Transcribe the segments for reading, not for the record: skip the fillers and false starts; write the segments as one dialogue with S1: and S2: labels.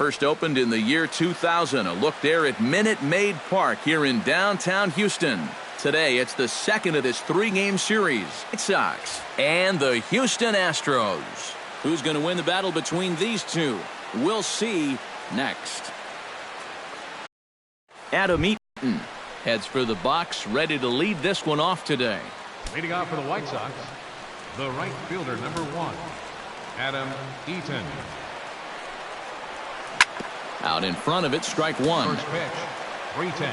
S1: first opened in the year 2000. A look there at Minute Maid Park here in downtown Houston. Today, it's the second of this three-game series. White Sox and the Houston Astros. Who's going to win the battle between these two? We'll see next. Adam Eaton heads for the box, ready to lead this one off today.
S2: Leading off for the White Sox, the right fielder, number 1, Adam Eaton.
S1: Out in front of it, strike one.
S2: First pitch, 3-10.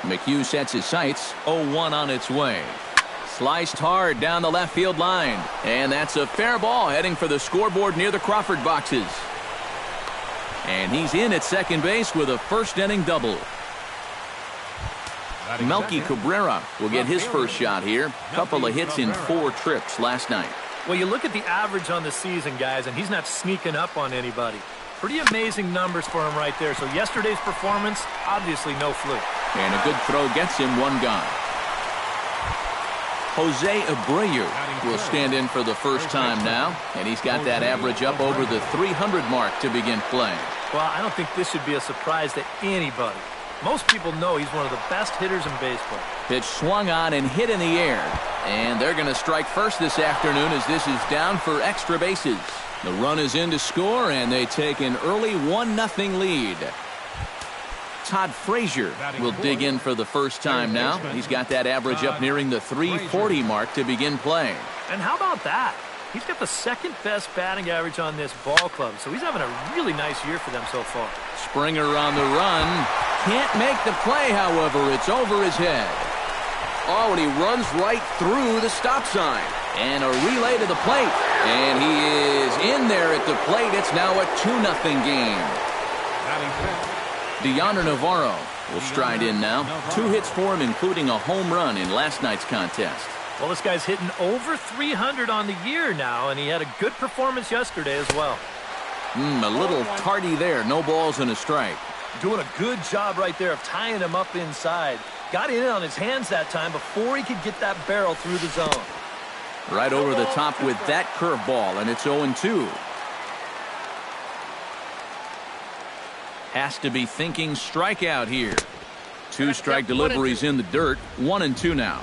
S1: McHugh sets his sights. 0-1 on its way. Sliced hard down the left field line. And that's a fair ball heading for the scoreboard near the Crawford boxes. And he's in at second base with a first-inning double. Melky Cabrera will get his first shot here. Couple of hits in 4 trips last night.
S3: Well, you look at the average on the season, guys, and he's not sneaking up on anybody. Pretty amazing numbers for him right there. So yesterday's performance, obviously no fluke.
S1: And a good throw gets him one gone. Jose Abreu will stand in for the first time now, and he's got that average up over the 300 mark to begin play.
S3: Well, I don't think this should be a surprise to anybody. Most people know he's one of the best hitters in baseball.
S1: Pitch swung on and hit in the air. And they're going to strike first this afternoon as this is down for extra bases. The run is in to score, and they take an early 1-0 lead. Todd Frazier will dig in for the first time now. He's got that average up nearing the 340 mark to begin play.
S3: And how about that? He's got the second best batting average on this ball club, so he's having a really nice year for them so far.
S1: Springer on the run. Can't make the play, however. It's over his head. Oh, and he runs right through the stop sign. And a relay to the plate. And he is in there at the plate. It's now a 2-0 game. Deonder Navarro will stride in now. 2 hits for him, including a home run in last night's contest.
S3: Well, this guy's hitting over 300 on the year now, and he had a good performance yesterday as well.
S1: A little tardy there. No balls and a strike.
S3: Doing a good job right there of tying him up inside. Got in on his hands that time before he could get that barrel through the zone.
S1: Right over the top with that curveball, and it's 0-2. Has to be thinking strikeout here. 2 strike deliveries in the dirt. 1-2 now.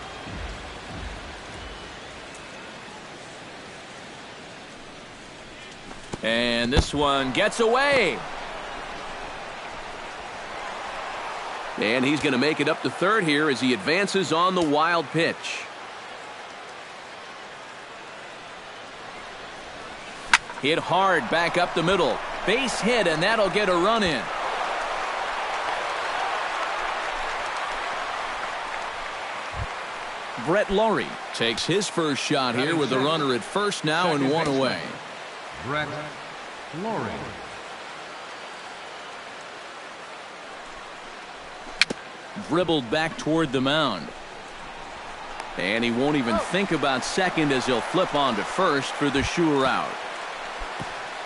S1: And this one gets away. And he's going to make it up to third here as he advances on the wild pitch. Hit hard back up the middle. Base hit, and that'll get a run in. Brett Lawrie takes his first shot here with a runner at first now and 1 away.
S2: Brett Lawrie.
S1: Dribbled back toward the mound. And he won't even think about second as he'll flip on to first for the sure out.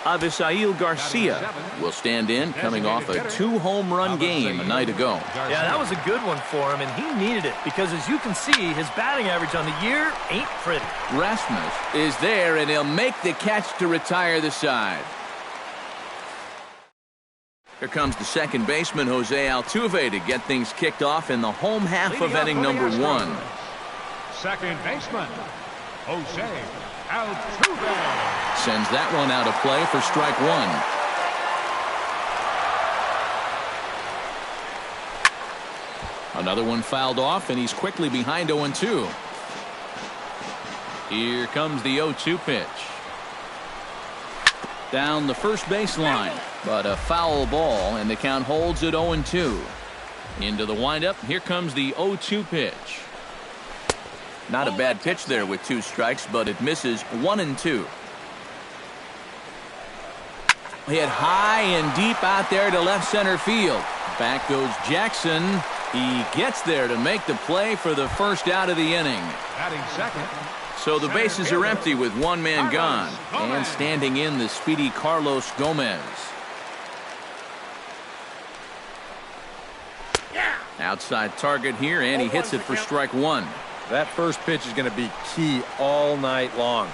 S1: Avisail Garcia will stand in, coming off a 2-home run game a night ago.
S3: Yeah, that was a good one for him, and he needed it because, as you can see, his batting average on the year ain't pretty.
S1: Rasmus is there, and he'll make the catch to retire the side. Here comes the second baseman, Jose Altuve, to get things kicked off in the home half of inning number 1.
S2: Second baseman, Jose Altuve.
S1: Sends that one out of play for strike 1. Another one fouled off, and he's quickly behind 0-2. Here comes the 0-2 pitch. Down the first baseline, but a foul ball, and the count holds at 0-2. Into the windup, here comes the 0-2 pitch. Not a bad pitch there with 2 strikes, but it misses 1-2. Hit high and deep out there to left center field. Back goes Jackson. He gets there to make the play for the first out of the inning.
S2: Batting second.
S1: So the bases are empty with 1 man gone. And standing in the speedy Carlos Gomez. Outside target here, and he hits it for strike 1.
S4: That first pitch is going to be key all night long.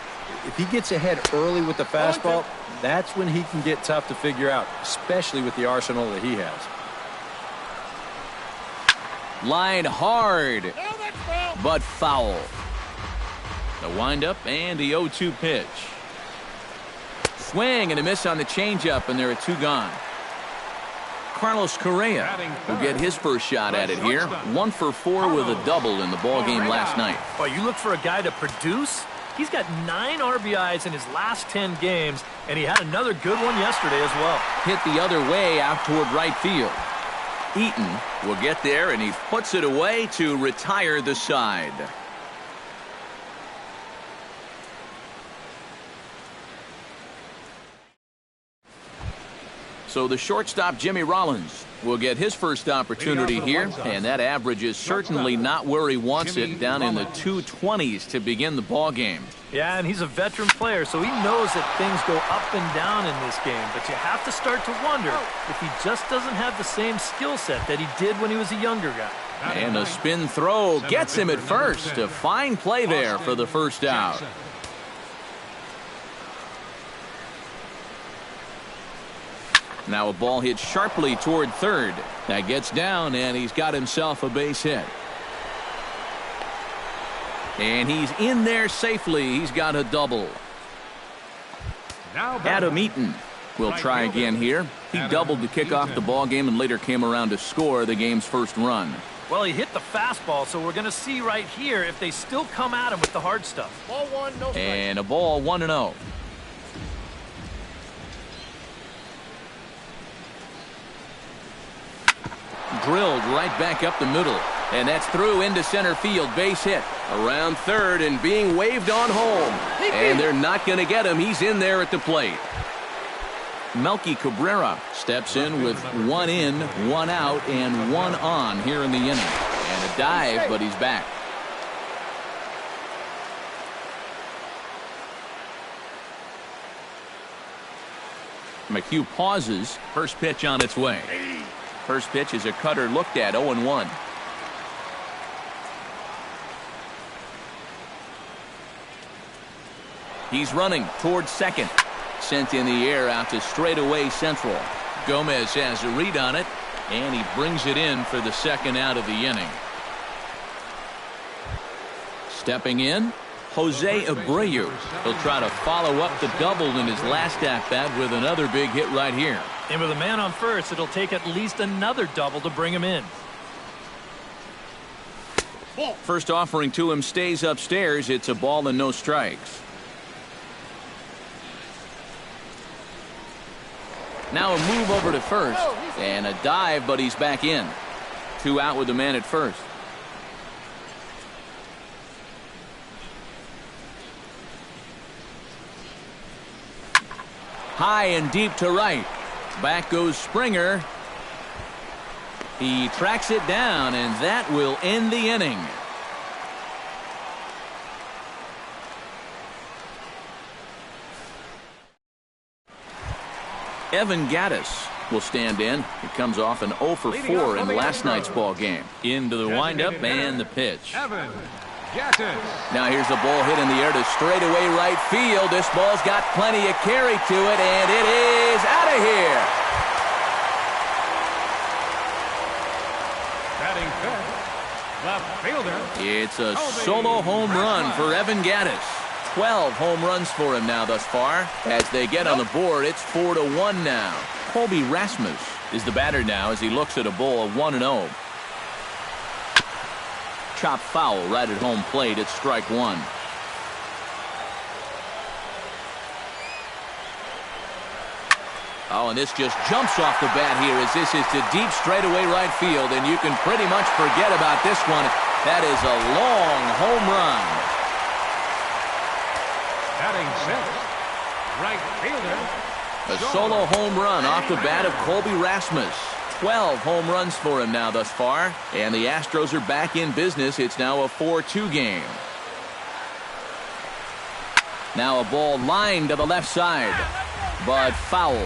S4: If he gets ahead early with the fastball, that's when he can get tough to figure out, especially with the arsenal that he has.
S1: Line hard, but foul. The windup and the 0-2 pitch. Swing and a miss on the changeup, and there are 2 gone. Carlos Correa will get his first shot at it here. 1 for 4 with a double in the ball game last night.
S3: Well, you look for a guy to produce. He's got 9 RBIs in his last 10 games, and he had another good one yesterday as well.
S1: Hit the other way out toward right field. Eaton will get there, and he puts it away to retire the side. So the shortstop, Jimmy Rollins, will get his first opportunity here, and that average is certainly not where he wants it, down in the 220s to begin the ball game.
S3: Yeah, and he's a veteran player, so he knows that things go up and down in this game, but you have to start to wonder if he just doesn't have the same skill set that he did when he was a younger guy.
S1: And a spin throw gets him at first. A fine play there for the first out. Now a ball hit sharply toward third. That gets down, and he's got himself a base hit. And he's in there safely. He's got a double. Adam Eaton will try again here. He doubled to kick off the ball game and later came around to score the game's first run.
S3: Well, he hit the fastball, so we're going to see right here if they still come at him with the hard stuff.
S5: Ball 1, no strike.
S1: And a ball 1-0. Drilled right back up the middle, and that's through into center field. Base hit around third and being waved on home, and they're not going to get him. He's in there at the plate. Melky Cabrera steps in with 1 in, 1 out, and 1 on here in the inning. And a dive, but he's back. McHugh pauses. First pitch on its way. First pitch is a cutter looked at, 0-1. He's running towards second. Sent in the air out to straightaway central. Gomez has a read on it, and he brings it in for the second out of the inning. Stepping in, Jose Abreu. He'll try to follow up the double in his last at-bat with another big hit right here.
S3: And with a man on first, it'll take at least another double to bring him in.
S1: First offering to him stays upstairs. It's a ball and no strikes. Now a move over to first and a dive, but he's back in. 2 out with the man at first. High and deep to right. Back goes Springer. He tracks it down, and that will end the inning. Evan Gattis will stand in. He comes off an 0 for 4 in last night's ball game. Into the windup and the pitch.
S2: Evan Gattis.
S1: Now here's the ball hit in the air to straightaway right field. This ball's got plenty of carry to it, and it is out of here.
S2: Batting fifth, left fielder.
S1: It's a solo home run for Evan Gattis. 12 home runs for him now thus far. As they get on the board, it's 4-1 now. Colby Rasmus is the batter now as he looks at a ball of 1-0. Chop foul right at home plate. It's strike 1. Oh, and this just jumps off the bat here as this is to deep straightaway right field, and you can pretty much forget about this one. That is a long home run.
S2: Batting sixth, right fielder.
S1: A solo home run off the bat of Colby Rasmus. 12 home runs for him now thus far, and the Astros are back in business. It's now a 4-2 game. Now a ball lined to the left side, but foul.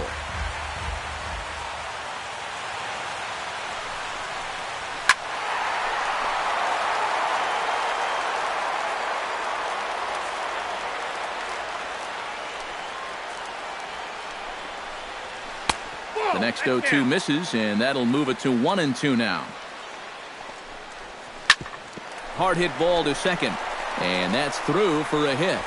S1: The next 0-2 misses, and that'll move it to 1-2 now. Hard hit ball to second, and that's through for a hit.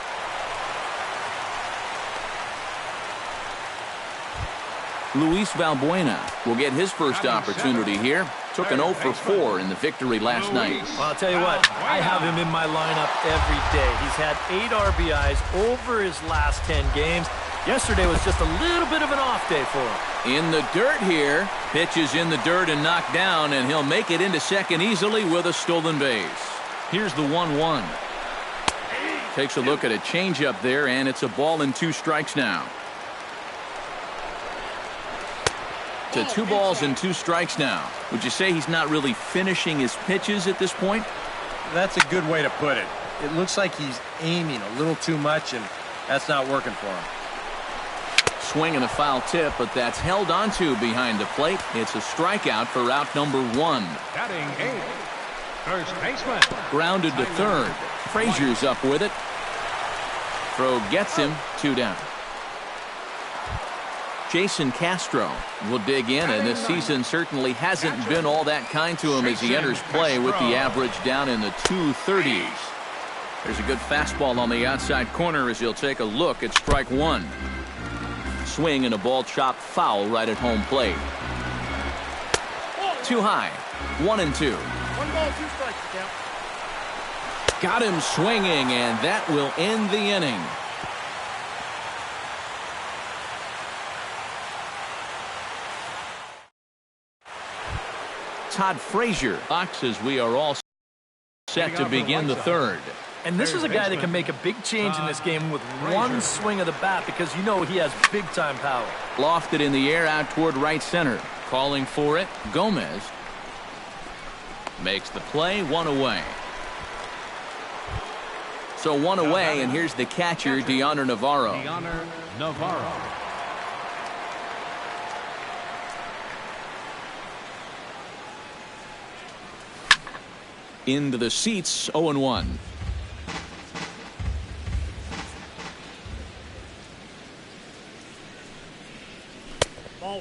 S1: Luis Valbuena will get his first opportunity here. Took an 0 for 4 in the victory last night.
S3: Well, I'll tell you what, I have him in my lineup every day. He's had 8 RBIs over his last 10 games. Yesterday was just a little bit of an off day for him.
S1: In the dirt here. Pitch is in the dirt and knocked down, and he'll make it into second easily with a stolen base. Here's the 1-1. Takes a look at a changeup there, and it's a ball and 2 strikes now. To 2 balls and 2 strikes now. Would you say he's not really finishing his pitches at this point?
S4: That's a good way to put it. It looks like he's aiming a little too much, and that's not working for him.
S1: Swing and a foul tip, but that's held onto behind the plate. It's a strikeout for out number 1.
S2: Batting 8, first baseman.
S1: Grounded to third. Frazier's up with it. Throw gets him, 2 down. Jason Castro will dig in, and this season certainly hasn't been all that kind to him as he enters play with the average down in the 230s. There's a good fastball on the outside corner as he'll take a look at strike 1. Swing and a ball chopped foul right at home plate. Too high. 1-2.
S5: 1 ball, 2 strikes. Count.
S1: Got him swinging, and that will end the inning. Todd Frazier boxes. We are all set to begin the third.
S3: And this is a guy that can make a big change in this game with one swing of the bat, because you know he has big-time power.
S1: Lofted in the air out toward right center. Calling for it, Gomez. Makes the play, 1 away. So 1 away, and here's the catcher, Deoner Navarro.
S2: Deoner Navarro.
S1: Into the seats, 0-1.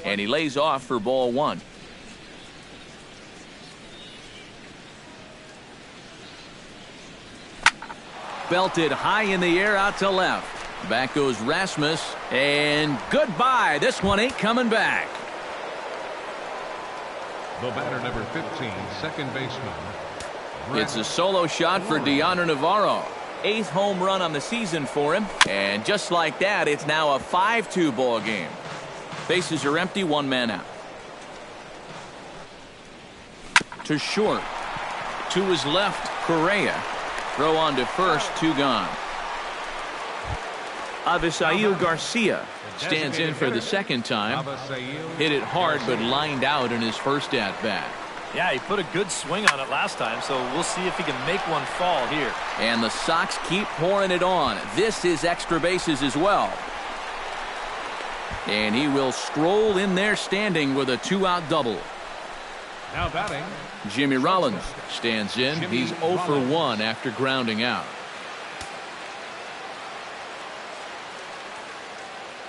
S1: And he lays off for ball 1. Belted high in the air out to left. Back goes Rasmus, and goodbye. This one ain't coming back.
S2: The batter, number 15, second baseman.
S1: It's a solo shot for Deoner Navarro. 8th home run on the season for him. And just like that, it's now a 5-2 ball game. Bases are empty, 1 man out. To short. To his left, Correa. Throw on to first, 2 gone. Avisail Garcia stands in for the second time. Hit it hard, but lined out in his first at-bat.
S3: Yeah, he put a good swing on it last time, so we'll see if he can make one fall here.
S1: And the Sox keep pouring it on. This is extra bases as well. And he will stroll in there standing with a 2-out double.
S2: Now batting,
S1: Jimmy Rollins stands in. He's 0 for 1 after grounding out.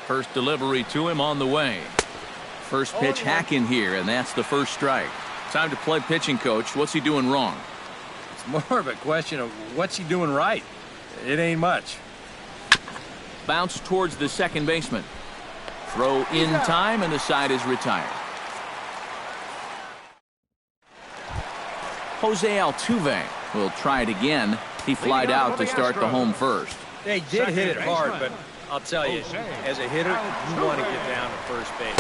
S1: First delivery to him on the way. First pitch hack in here, and that's the first strike. Time to play pitching coach. What's he doing wrong?
S4: It's more of a question of what's he doing right. It ain't much.
S1: Bounce towards the second baseman. Throw in time, and the side is retired. Jose Altuve will try it again. He flied out to start the home first.
S4: They did hit it hard, but I'll tell you, as a hitter, you want to get down to first base.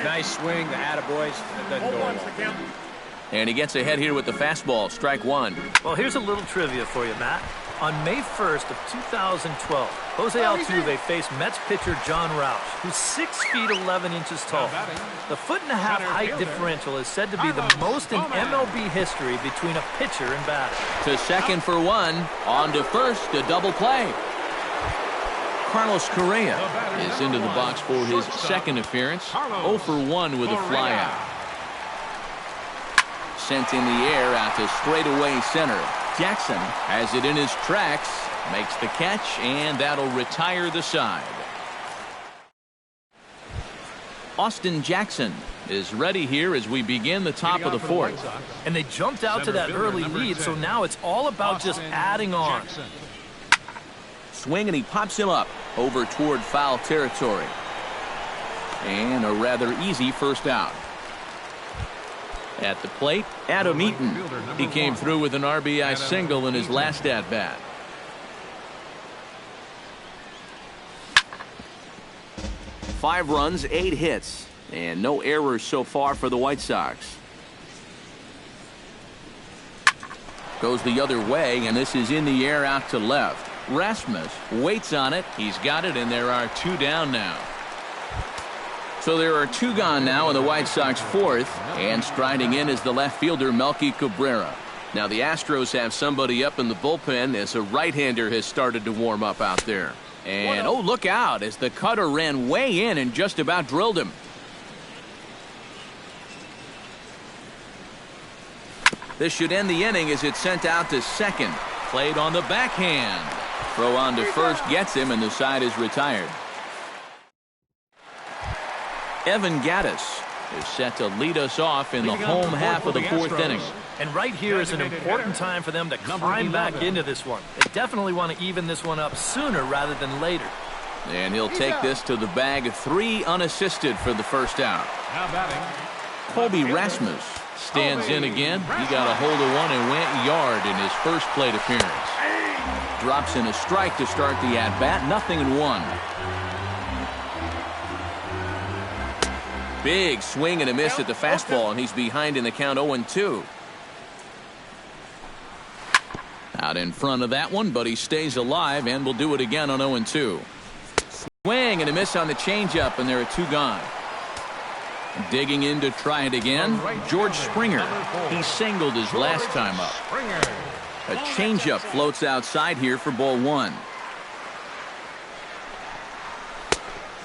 S4: Nice swing, the attaboys, and it doesn't go well.
S1: And he gets ahead here with the fastball, strike 1.
S3: Well, here's a little trivia for you, Matt. On May 1st of 2012, Jose Altuve faced Mets pitcher John Roush, who's 6 feet 11 inches tall. The 1.5-foot height differential is said to be the most in MLB history between a pitcher and batter.
S1: To second for 1, on to first, a double play. Carlos Correa is into the box for his second appearance. 0 for 1 with a flyout. Sent in the air out to straightaway center. Jackson has it in his tracks, makes the catch, and that'll retire the side. Austin Jackson is ready here as we begin the top of the fourth.
S3: And they jumped out to that early lead, so now it's all about just adding on.
S1: Swing, and he pops him up over toward foul territory. And a rather easy first out. At the plate, Adam Eaton. He came through with an RBI single in his last at-bat. Five runs, 8 hits, and no errors so far for the White Sox. Goes the other way, and this is in the air out to left. Rasmus waits on it. He's got it, and there are 2 down now. So there are 2 gone now in the White Sox fourth, and striding in is the left fielder Melky Cabrera. Now the Astros have somebody up in the bullpen as a right-hander has started to warm up out there. And oh, look out as the cutter ran way in and just about drilled him. This should end the inning as it's sent out to second. Played on the backhand. Throw on to first gets him, and the side is retired. Evan Gattis is set to lead us off in the home half of the fourth inning.
S3: And right here is an important time for them to climb back into this one. They definitely want to even this one up sooner rather than later.
S1: And he'll take this to the bag. 3 unassisted for the first out. Colby Rasmus stands in again. He got a hold of one and went yard in his first plate appearance. Drops in a strike to start the at-bat. 0-1. Big swing and a miss at the fastball, and he's behind in the count 0-2. Out in front of that one, but he stays alive and will do it again on 0-2. Swing and a miss on the changeup, and there are 2 gone. Digging in to try it again, George Springer. He singled his last time up. A changeup floats outside here for ball 1.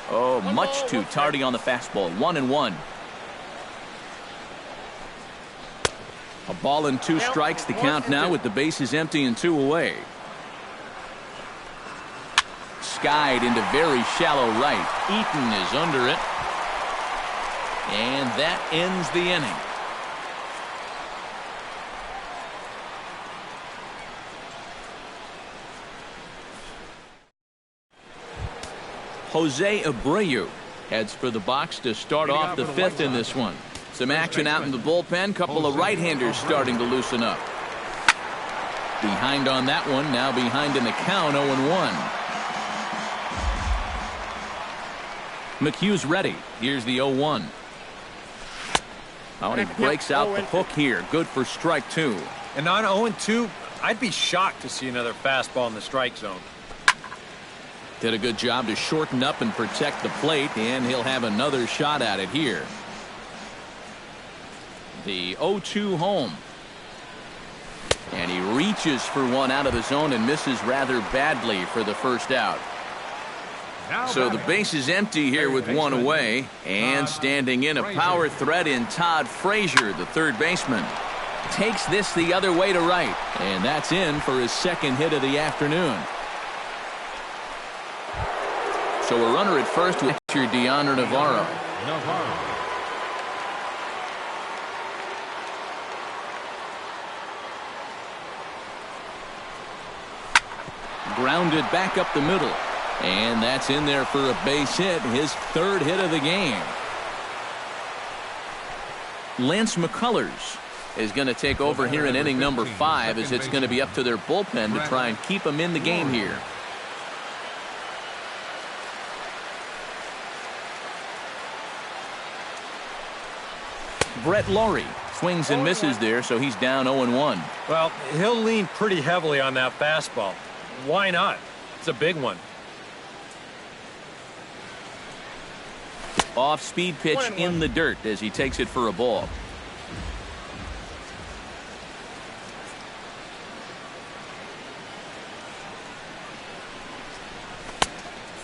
S1: Oh, much too tardy on the fastball. 1-1. A ball and 2 strikes. The count now with the bases empty and 2 away. Skied into very shallow right. Eaton is under it. And that ends the inning. Jose Abreu heads for the box to start off the 5th in this one. Some action out in the bullpen. Couple of right-handers starting to loosen up. Behind on that one. Now behind in the count. 0-1. McHugh's ready. Here's the 0-1. Oh, and he breaks out the hook here. Good for strike 2.
S4: And on 0-2, I'd be shocked to see another fastball in the strike zone.
S1: Did a good job to shorten up and protect the plate, and he'll have another shot at it here. The 0-2 home. And he reaches for one out of the zone and misses rather badly for the first out. So the base is empty here with 1 away, and standing in a power threat in Todd Frazier, the third baseman. Takes this the other way to right, and that's in for his 2nd hit of the afternoon. So a runner at first with Deonor Navarro. Grounded back up the middle. And that's in there for a base hit, his 3rd hit of the game. Lance McCullers is going to take over here in inning number 5 as it's going to be up to their bullpen to try and keep them in the game here. Brett Laurie swings and misses there, so he's down 0-1.
S4: Well, he'll lean pretty heavily on that fastball. Why not? It's a big one.
S1: Off-speed pitch in the dirt as he takes it for a ball.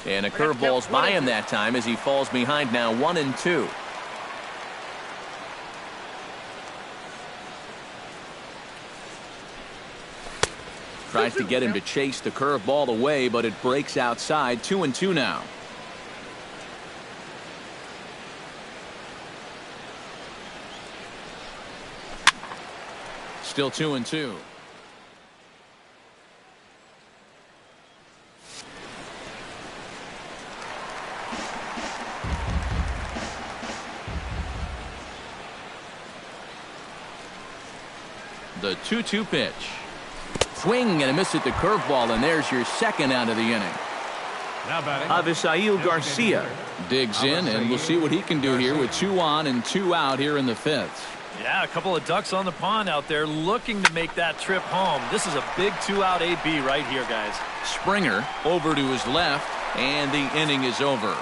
S1: And a curveball's by him that time as he falls behind now 1-2. Tries to get him to chase the curveball away, but it breaks outside. 2-2 now. Still 2-2. The 2-2 pitch. Swing and a miss at the curveball, and there's your second out of the inning.
S2: Now batting,
S3: Avisail Garcia
S1: digs in, and we'll see what he can do here with 2 on and 2 out here in the 5th.
S3: Yeah, a couple of ducks on the pond out there looking to make that trip home. This is a big 2-out AB right here, guys.
S1: Springer over to his left, and the inning is over.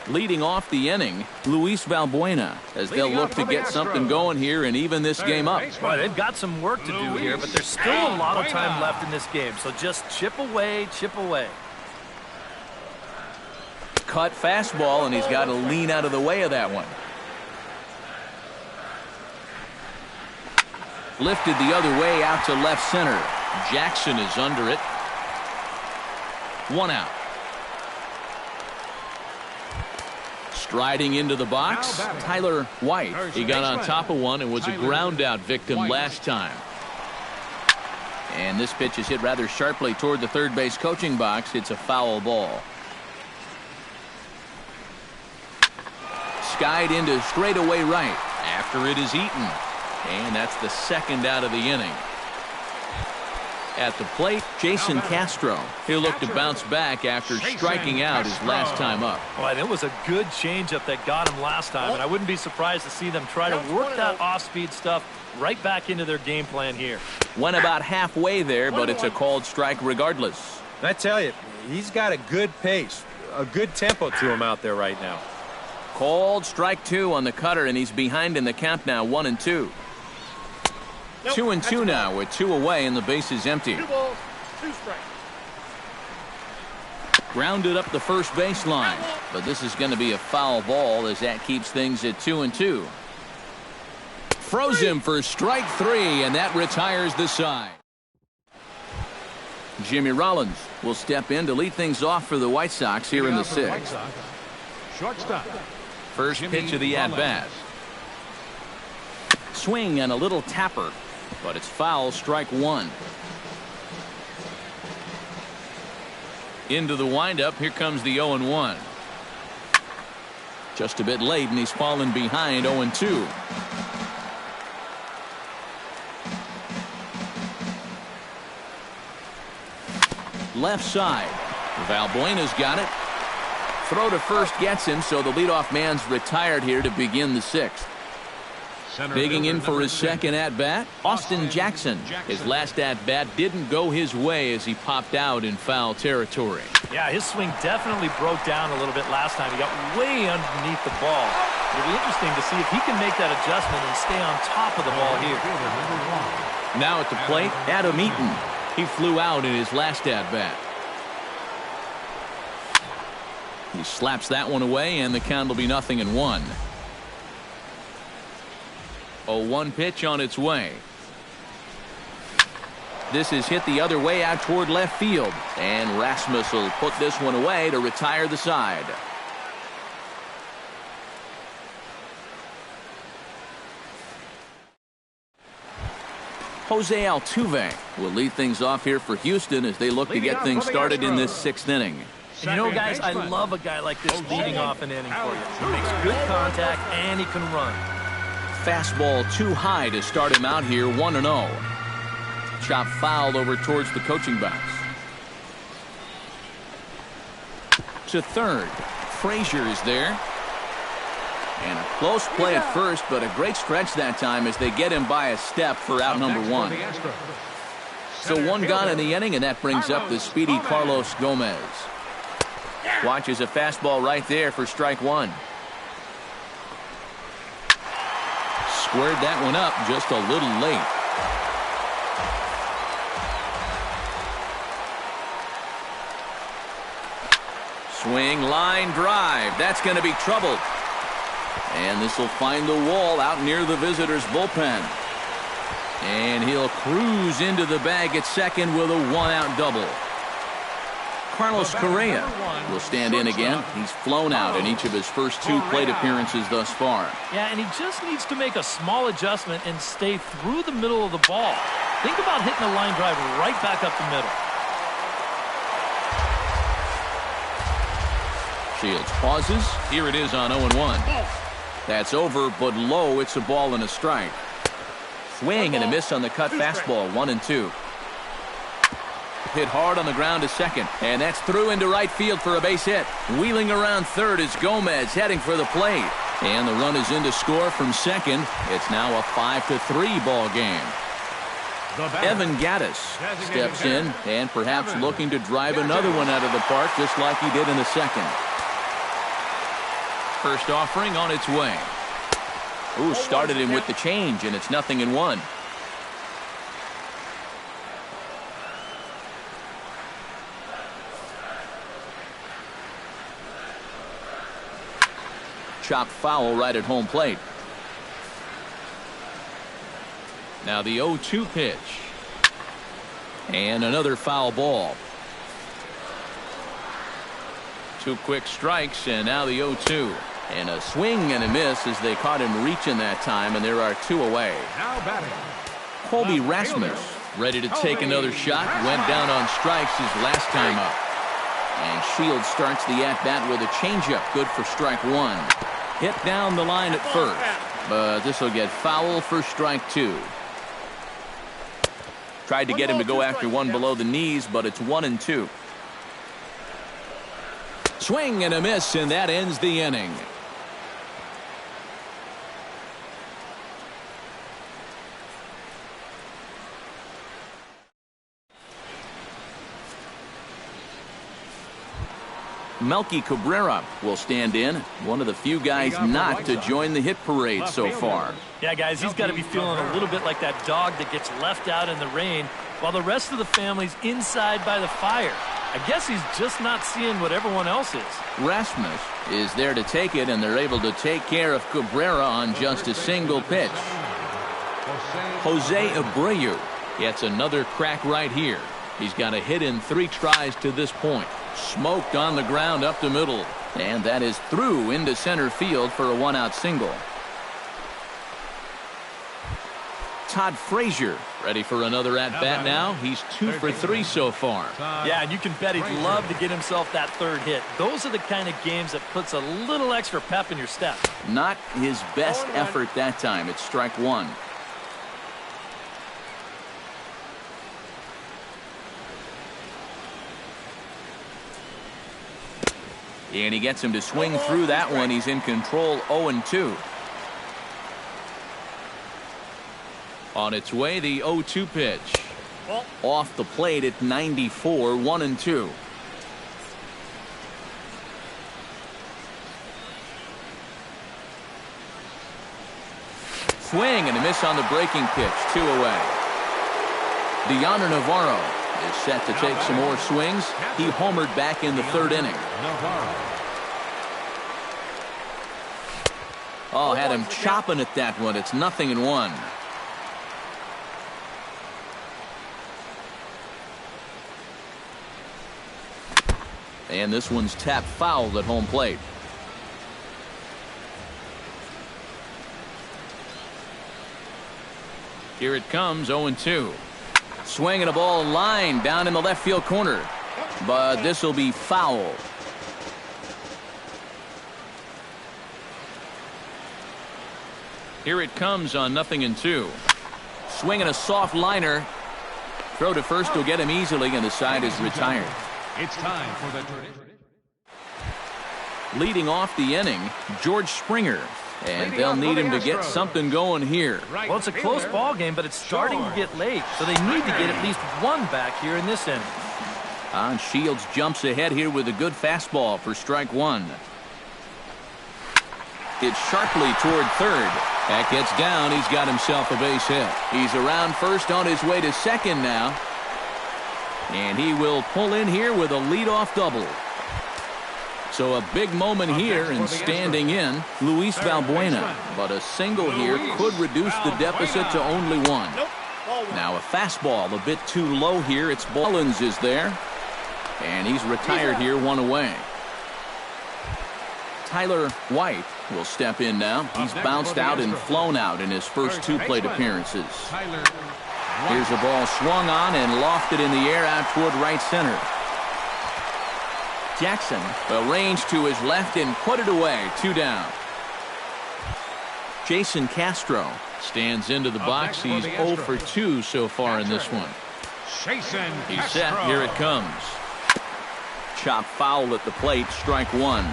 S1: Leading off the inning, Luis Valbuena, as they'll look to get something going here and even this game up.
S3: Well, they've got some work to do here, but there's still a lot of time left in this game, so just chip away, chip away.
S1: Cut fastball, and he's got to lean out of the way of that one. Lifted the other way out to left center. Jackson is under it. 1 out. Striding into the box, Tyler White. He got on top of one and was a ground out victim last time. And this pitch is hit rather sharply toward the third base coaching box. It's a foul ball. Skied into straightaway right after it is eaten. And that's the second out of the inning. At the plate, Jason Castro. He'll look to bounce back after striking out his last time up.
S3: Well, and it was a good changeup that got him last time, and I wouldn't be surprised to see them try to work that off-speed stuff right back into their game plan here.
S1: Went about halfway there, but it's a called strike regardless.
S4: And I tell you, he's got a good pace, a good tempo to him out there right now.
S1: Called strike 2 on the cutter, and he's behind in the count now, 1-2. 2-2 now with 2 away and the base is empty.
S5: 2 balls, 2 strikes.
S1: Grounded up the first baseline, but this is going to be a foul ball as that keeps things at 2-2. Froze him for strike 3, and that retires the side. Jimmy Rollins will step in to lead things off for the White Sox here in the 6th.
S2: Shortstop.
S1: First pitch of the at-bat. Swing and a little tapper, but it's foul, strike 1. Into the windup, here comes the 0-1. Just a bit late, and he's fallen behind 0-2. Left side. Valbuena's got it. Throw to first gets him, so the leadoff man's retired here to begin the 6th. Digging in for his second at-bat, Austin Jackson. His last at-bat didn't go his way as he popped out in foul territory.
S3: Yeah, his swing definitely broke down a little bit last time. He got way underneath the ball. It'll be interesting to see if he can make that adjustment and stay on top of the ball here.
S1: Now at the plate, Adam Eaton. He flew out in his last at-bat. He slaps that one away, and the count will be 0-1. A 1 pitch on its way. This is hit the other way out toward left field, and Rasmus will put this one away to retire the side. Jose Altuve will lead things off here for Houston as they look to get things started in this 6th inning.
S3: And you know, guys, I love a guy like this leading off an inning for you. He makes good contact, and he can run.
S1: Fastball too high to start him out here, 1-0. Chop fouled over towards the coaching box. To third. Frazier is there. And a close play at first, but a great stretch that time as they get him by a step for out number 1. So 1 gone in the inning, and that brings up the speedy Carlos Gomez. Watches a fastball right there for strike 1. Squared that one up just a little late. Swing, line drive. That's going to be trouble. And this will find the wall out near the visitors' bullpen. And he'll cruise into the bag at second with a 1-out double. Carlos Correa will stand in again. He's flown out in each of his first 2 plate appearances thus far.
S3: Yeah, and he just needs to make a small adjustment and stay through the middle of the ball. Think about hitting a line drive right back up the middle.
S1: Shields pauses. Here it is on 0-1. That's over, but low. It's a ball and a strike. Swing and a miss on the cut fastball. 1-2. Hit hard on the ground to second, and that's through into right field for a base hit. Wheeling around third is Gomez heading for the plate, and the run is in to score from second. It's now a 5-3 ball game. Evan Gattis steps in and perhaps looking to drive another one out of the park just like he did in the second. First offering on its way. Ooh, started him with the change, and it's 0-1. Chopped foul right at home plate. Now the 0-2 pitch. And another foul ball. 2 quick strikes, and now the 0-2. And a swing and a miss as they caught him reaching that time, and there are 2 away.
S2: Now batting.
S1: Colby Rasmus ready to take another shot. Went down on strikes his last time up. And Shields starts the at-bat with a changeup. Good for strike 1. Hit down the line at first, but this will get foul for strike 2. Tried to get him to go after one below the knees, but it's 1-2. Swing and a miss, and that ends the inning. Melky Cabrera will stand in, one of the few guys not to join the hit parade so far.
S3: Yeah, guys, he's got to be feeling a little bit like that dog that gets left out in the rain while the rest of the family's inside by the fire. I guess he's just not seeing what everyone else is.
S1: Rasmus is there to take it, and they're able to take care of Cabrera on just a single pitch. Jose Abreu gets another crack right here. He's got a hit in 3 tries to this point. Smoked on the ground up the middle, and that is through into center field for a 1-out single. Todd Frazier ready for another at-bat now. He's 2 for 3 so far.
S3: Yeah, and you can bet he'd love to get himself that 3rd hit. Those are the kind of games that puts a little extra pep in your step.
S1: Not his best effort that time. It's strike 1. And he gets him to swing through that one. He's in control. 0-2. On its way, the 0-2 pitch. Off the plate at 94. 1-2. Swing and a miss on the breaking pitch. 2 away. Deanna Navarro is set to take some more swings. He homered back in the 3rd inning. Oh, had him chopping at that one. It's 0-1. And this one's tapped foul at home plate. Here it comes, 0-2. Swinging a ball line down in the left field corner. But this will be foul. Here it comes on 0-2. Swinging a soft liner. Throw to first will get him easily, and the side is retired.
S2: It's time for the
S1: leading off the inning, George Springer. And they'll need him to get something going here.
S3: Well, it's a close ball game, but it's starting to get late, so they need to get at least one back here in this inning.
S1: Shields jumps ahead here with a good fastball for strike 1. It's sharply toward third. That gets down. He's got himself a base hit. He's around first on his way to second now. And he will pull in here with a leadoff double. So a big moment here, and standing in, Luis Valbuena. But a single here could reduce the deficit to only 1. Now a fastball a bit too low here. It's Mullins is there. And he's retired here, one away. Tyler White will step in now. He's bounced out and flown out in his first two plate appearances. Here's a ball swung on and lofted in the air out toward right center. Jackson arranged to his left and put it away. 2 down. Jason Castro stands into the box. He's 0 for 2 so far in this one. He's set. Here it comes. Chop foul at the plate. Strike 1.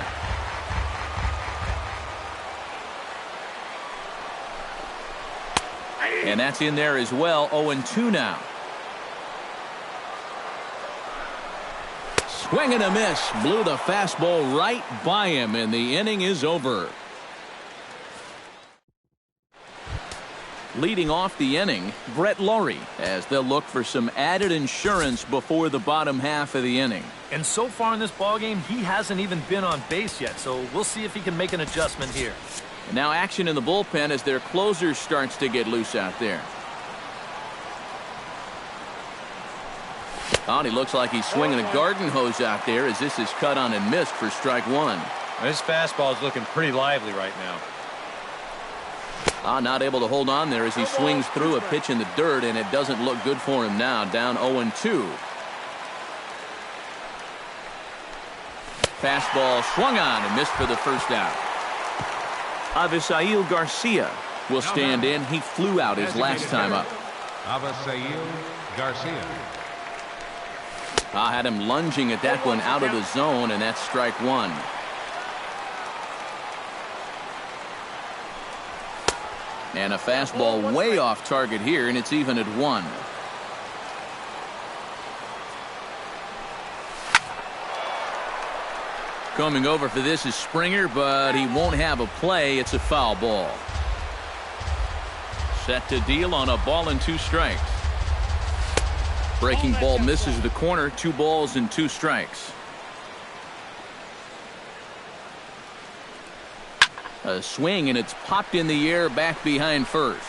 S1: And that's in there as well. 0-2 now. Swing and a miss. Blew the fastball right by him, and the inning is over. Leading off the inning, Brett Laurie, as they'll look for some added insurance before the bottom half of the inning.
S3: And so far in this ballgame, he hasn't even been on base yet, so we'll see if he can make an adjustment here.
S1: And now action in the bullpen as their closer starts to get loose out there. Oh, and he looks like he's swinging a garden hose out there as this is cut on and missed for strike 1.
S4: This fastball is looking pretty lively right now.
S1: Not able to hold on there as he swings through a pitch in the dirt, and it doesn't look good for him now. Down 0-2. Fastball swung on and missed for the first out. Avisail Garcia will stand in. He flew out his last time up.
S2: Avisail Garcia.
S1: I had him lunging at that one out of the zone, and that's strike 1. And a fastball way off target here, and it's even at 1. Coming over for this is Springer, but he won't have a play. It's a foul ball. Set to deal on a ball and 2 strikes. Breaking ball misses the corner. 2 balls and 2 strikes. A swing, and it's popped in the air back behind first.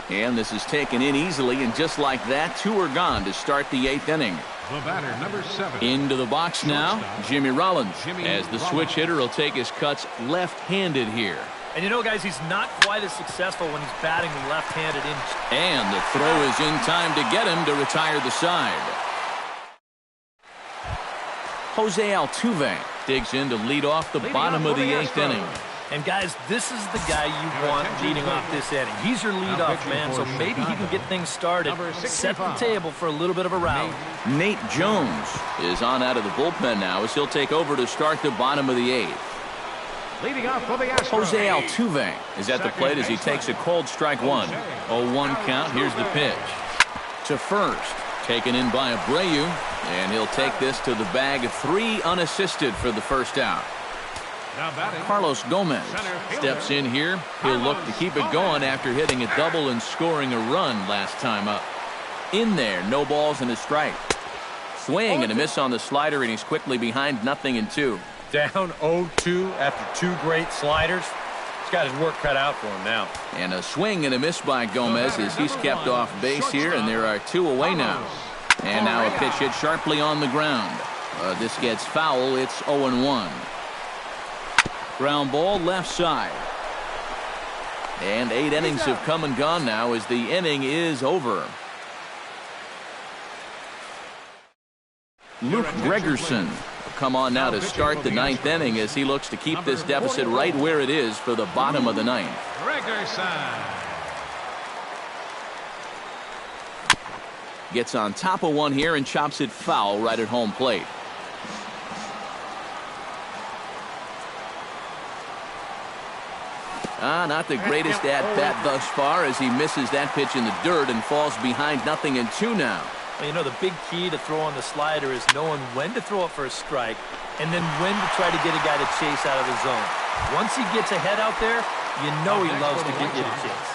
S1: And this is taken in easily, and just like that, 2 are gone to start the 8th inning.
S2: The batter, number 7.
S1: Into the box now, Jimmy Rollins, as the switch hitter will take his cuts left-handed here.
S3: And you know, guys, he's not quite as successful when he's batting left-handed in.
S1: And the throw is in time to get him to retire the side. Jose Altuve digs in to lead off the bottom of the 8th inning.
S3: And, guys, this is the guy you want leading off this inning. He's your leadoff man, so maybe he can get things started, set the table for a little bit of a rally.
S1: Nate Jones is on out of the bullpen now as he'll take over to start the bottom of the 8th.
S2: Leading off for the Astros,
S1: Jose Altuve is at the plate as he takes a cold strike 1. 0-1 count. Here's the pitch. To first. Taken in by Abreu, and he'll take this to the bag. 3 unassisted for the first out. Carlos Gomez steps in here. He'll look to keep it going after hitting a double and scoring a run last time up. In there, no balls and a strike. Swing and a miss on the slider, and he's quickly behind 0-2.
S4: Down 0-2 after 2 great sliders. He's got his work cut out for him now.
S1: And a swing and a miss by Gomez as he's kept off base here, and there are 2 away now. And now a pitch hit sharply on the ground. This gets foul. It's 0-1. Ground ball left side. And 8 innings have come and gone now as the inning is over. Luke Gregerson will come on now to start the 9th inning as he looks to keep this deficit right where it is for the bottom of the 9th.
S2: Gregerson.
S1: Gets on top of one here and chops it foul right at home plate. Not the greatest at-bat thus far as he misses that pitch in the dirt and falls behind 0-2 now.
S3: Well, you know, the big key to throw on the slider is knowing when to throw it for a strike and then when to try to get a guy to chase out of the zone. Once he gets ahead out there, you know he loves to get you to chase.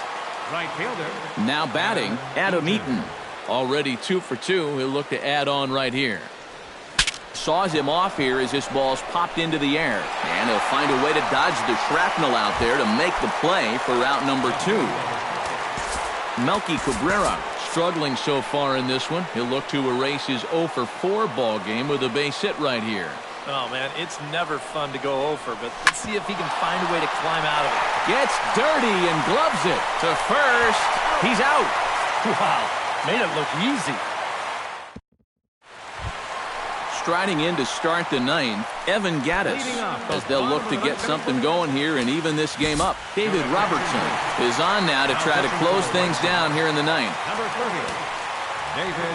S2: Right fielder.
S1: Now batting, Adam Eaton. Already 2 for 2. He'll look to add on right here. Saws him off here as this ball's popped into the air. And he'll find a way to dodge the shrapnel out there to make the play for route number 2. Melky Cabrera struggling so far in this one. He'll look to erase his 0 for 4 ball game with a base hit right here.
S3: Oh, man, it's never fun to go over, but let's see if he can find a way to climb out of it.
S1: Gets dirty and gloves it to first. He's out.
S3: Wow, made it look easy.
S1: Striding in to start the ninth, Evan Gattis, as they'll look to get something going here and even this game up. David Robertson is on now to try to close things down here in the ninth.
S2: Number 30, David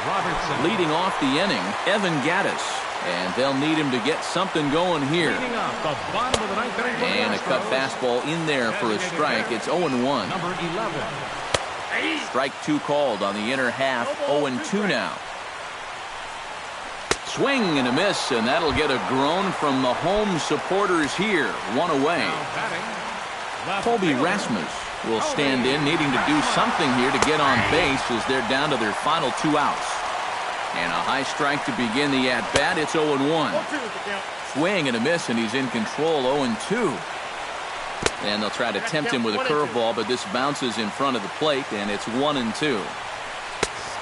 S2: Robertson.
S1: Leading off the inning, Evan Gattis, and they'll need him to get something going here.
S2: Leading off the bottom of the ninth inning for the
S1: And a cut
S2: Astros.
S1: fastball in there for a strike. It's 0-1.
S2: Number 11.
S1: Strike 2 called on the inner half. 0-2 now. Swing and a miss, and that'll get a groan from the home supporters here. 1 away. Colby Rasmus will stand in, needing to do something here to get on base as they're down to their final 2 outs. And a high strike to begin the at-bat. It's 0-1. Swing and a miss, and he's in control. 0-2. And they'll try to tempt him with a curveball, but this bounces in front of the plate, and it's 1-2.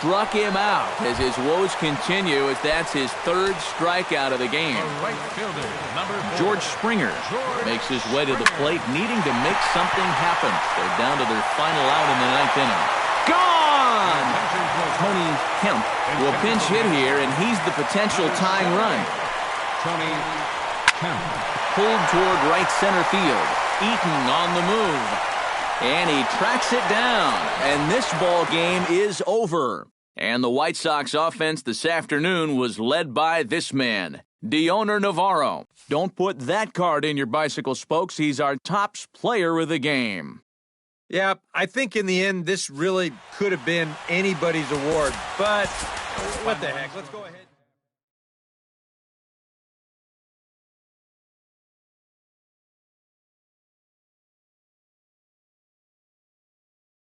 S1: Struck him out as his woes continue, as that's his 3rd strikeout of the game.
S2: Right fielder, number 4.
S1: George Springer makes his way to the plate, needing to make something happen. They're down to their final out in the 9th inning. Gone! Tony Kemp will pinch hit here, and he's the potential tying run.
S2: Tony Kemp.
S1: Pulled toward right center field. Eaton on the move. And he tracks it down. And this ball game is over. And the White Sox offense this afternoon was led by this man, Dioner Navarro. Don't put that card in your bicycle spokes. He's our top player of the game.
S4: Yeah, I think in the end, this really could have been anybody's award. But what the heck? Let's go ahead.